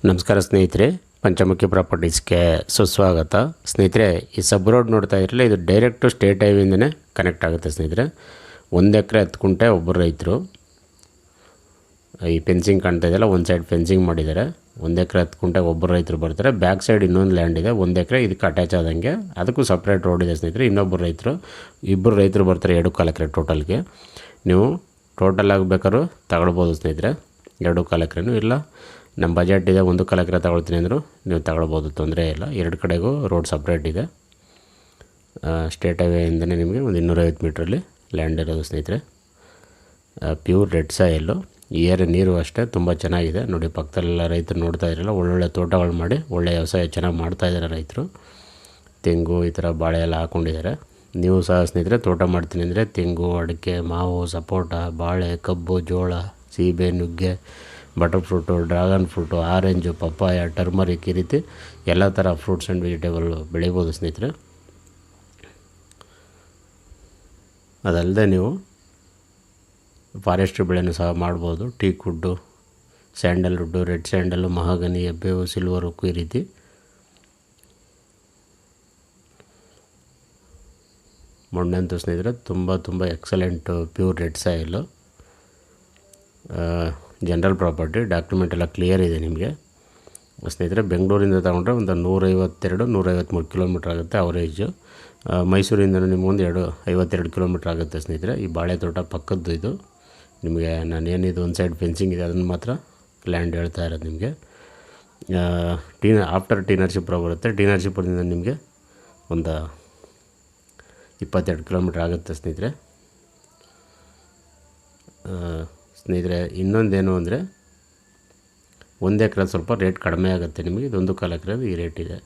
ನಮಸ್ಕಾರ ಸ್ನೇಹಿತರೆ, ಪಂಚಮುಖಿ ಪ್ರಾಪರ್ಟೀಸ್ಗೆ ಸುಸ್ವಾಗತ. ಸ್ನೇಹಿತರೆ, ಈ ಸಬ್ ರೋಡ್ ನೋಡ್ತಾ ಇರಲಿಲ್ಲ, ಇದು ಡೈರೆಕ್ಟು ಸ್ಟೇಟ್ ಹೈವೇಯಿಂದನೇ ಕನೆಕ್ಟ್ ಆಗುತ್ತೆ. ಸ್ನೇಹಿತರೆ, 1 ಎಕರೆ 10 ಗುಂಟೆ ಒಬ್ಬರು ರೈತರು. ಈ ಫೆನ್ಸಿಂಗ್ ಕಾಣ್ತಾ ಇದೆಯಲ್ಲ, ಒಂದು ಸೈಡ್ ಫೆನ್ಸಿಂಗ್ ಮಾಡಿದ್ದಾರೆ. 1 ಎಕರೆ 10 ಗುಂಟೆಗೆ ಒಬ್ಬರು ರೈತರು ಬರ್ತಾರೆ. ಬ್ಯಾಕ್ ಸೈಡ್ ಇನ್ನೊಂದು ಲ್ಯಾಂಡ್ ಇದೆ, 1 ಎಕರೆ ಇದಕ್ಕೆ ಅಟ್ಯಾಚ್ ಆದಂಗೆ. ಅದಕ್ಕೂ ಸಪ್ರೇಟ್ ರೋಡ್ ಇದೆ ಸ್ನೇಹಿತರೆ. ಇನ್ನೊಬ್ಬರು ರೈತರು, ಇಬ್ಬರು ರೈತರು ಬರ್ತಾರೆ 2.25 ಎಕರೆ ಟೋಟಲ್ಗೆ. ನೀವು ಟೋಟಲ್ ಆಗಬೇಕಾದ್ರೂ ತಗೊಳ್ಬೋದು ಸ್ನೇಹಿತರೆ, 2.25 ಎಕರೆನೂ. ಇಲ್ಲ ನಮ್ಮ ಬಜೆಟ್ ಇದೆ 1.25 ಎಕರೆ ತಗೊಳ್ತೀನಿ ಅಂದರು ನೀವು ತಗೊಳ್ಬೋದು, ತೊಂದರೆ ಇಲ್ಲ. 2 ಕಡೆಗೂ ರೋಡ್ ಸಪ್ರೇಟ್ ಇದೆ. ಸ್ಟೇಟ್ ಹೈವೇಯಿಂದನೇ ನಿಮಗೆ ಒಂದು 250 ಮೀಟ್ರಲ್ಲಿ ಲ್ಯಾಂಡ್ ಇರೋದು ಸ್ನೇಹಿತರೆ. Pure red soil. ಈ ನೀರು ಅಷ್ಟೇ ತುಂಬ ಚೆನ್ನಾಗಿದೆ. ನೋಡಿ, ಪಕ್ಕದಲ್ಲೆಲ್ಲ ರೈತರು ನೋಡ್ತಾ ಇರಲ್ಲ, ಒಳ್ಳೊಳ್ಳೆ ತೋಟಗಳು ಮಾಡಿ ಒಳ್ಳೆಯ ವ್ಯವಸಾಯ ಚೆನ್ನಾಗಿ ಮಾಡ್ತಾಯಿದ್ದಾರೆ ರೈತರು. ತೆಂಗು ಈ ಥರ ಬಾಳೆ ಎಲ್ಲ ಹಾಕ್ಕೊಂಡಿದ್ದಾರೆ. ನೀವು ಸಹ ಸ್ನೇಹಿತರೆ ತೋಟ ಮಾಡ್ತೀನಿ ಅಂದರೆ ತೆಂಗು, ಅಡಿಕೆ, ಮಾವು, ಸಪೋಟ, ಬಾಳೆ, ಕಬ್ಬು, ಜೋಳ, ಸೀಬೆ, ನುಗ್ಗೆ, butter fruit, dragon fruit, orange, papaya, turmeric, ಈ ರೀತಿ ಎಲ್ಲ ಥರ ಫ್ರೂಟ್ಸ್ ಆ್ಯಂಡ್ ವೆಜಿಟೇಬಲ್ ಬೆಳಿಬೋದು ಸ್ನೇಹಿತರೆ. ಅದಲ್ಲದೆ ನೀವು ಫಾರೆಸ್ಟ್ರಿ ಬೆಳೆನೂ ಸಹ ಮಾಡ್ಬೋದು. Teak wood, sandalwood, red sandal, mahogany, ಎಬ್ಬೇವು, ಸಿಲ್ವರ್ ಉಕ್ಕು, ಈ ರೀತಿ. ಮಣ್ಣಂತೂ ಸ್ನೇಹಿತರೆ ತುಂಬ excellent, pure red soil. General property, document ಎಲ್ಲ ಕ್ಲಿಯರ್ ಇದೆ ನಿಮಗೆ ಸ್ನೇಹಿತರೆ. ಬೆಂಗಳೂರಿಂದ ತಗೊಂಡ್ರೆ ಒಂದು 152-153 ಕಿಲೋಮೀಟ್ರ್ ಆಗುತ್ತೆ ಅವರೇಜು. ಮೈಸೂರಿಂದ ನಿಮಗೊಂದು 52 ಕಿಲೋಮೀಟ್ರ್ ಆಗುತ್ತೆ ಸ್ನೇಹಿತರೆ. ಈ ಬಾಳೆ ತೋಟ ಪಕ್ಕದ್ದು ಇದು. ನಿಮಗೆ ನಾನೇನಿದು ಒಂದು ಸೈಡ್ ಫೆನ್ಸಿಂಗ್ ಇದೆ ಅದನ್ನು ಮಾತ್ರ ಲ್ಯಾಂಡ್ ಹೇಳ್ತಾ ಇರೋದು ನಿಮಗೆ. ಆಫ್ಟರ್ ಟಿ ನರಸೀಪುರ ಬರುತ್ತೆ. ಟಿ ನರಸೀಪುರದಿಂದ ನಿಮಗೆ ಒಂದು 22 ಕಿಲೋಮೀಟ್ರ್ ಆಗುತ್ತೆ ಸ್ನೇಹಿತರೆ. ಸ್ನೇಹಿತರೆ, ಇನ್ನೊಂದೇನು ಅಂದರೆ 1 ಎಕರೆ ಸ್ವಲ್ಪ ರೇಟ್ ಕಡಿಮೆ ಆಗುತ್ತೆ ನಿಮಗೆ. ಇದು 1.25 ಎಕರೆ ಈ ರೇಟ್ ಇದೆ.